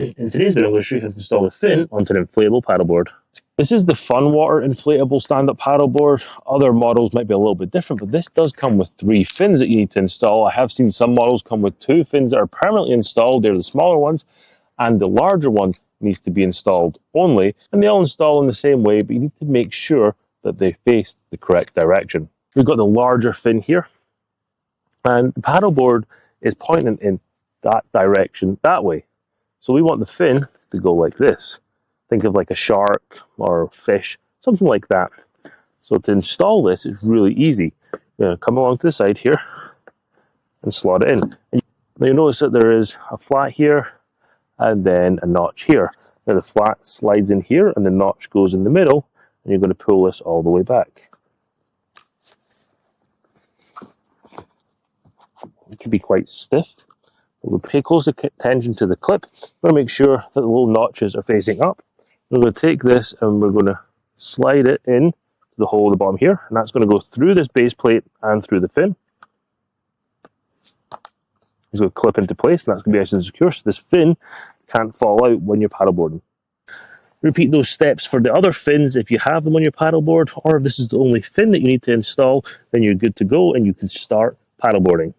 In today's video, I'm going to show you how to install a fin onto an inflatable paddleboard. This is the Fun Water inflatable stand-up paddleboard. Other models might be a little bit different, but this does come with 3 fins that you need to install. I have seen some models come with 2 fins that are permanently installed. They're the smaller ones, and the larger ones needs to be installed only. And they all install in the same way, but you need to make sure that they face the correct direction. We've got the larger fin here, and the paddleboard is pointing in that direction that way. So we want the fin to go like this. Think of like a shark or fish, something like that. So to install this is really easy. You're going to come along to the side here and slot it in. And you'll notice that there is a flat here and then a notch here. Now the flat slides in here and the notch goes in the middle, and you're going to pull this all the way back. It can be quite stiff. We'll pay close attention to the clip. We're going to make sure that the little notches are facing up. We're going to take this and we're going to slide it in to the hole at the bottom here, and that's going to go through this base plate and through the fin. It's going to clip into place, and that's going to be nice and secure, so this fin can't fall out when you're paddleboarding. Repeat those steps for the other fins if you have them on your paddleboard, or if this is the only fin that you need to install, then you're good to go and you can start paddleboarding.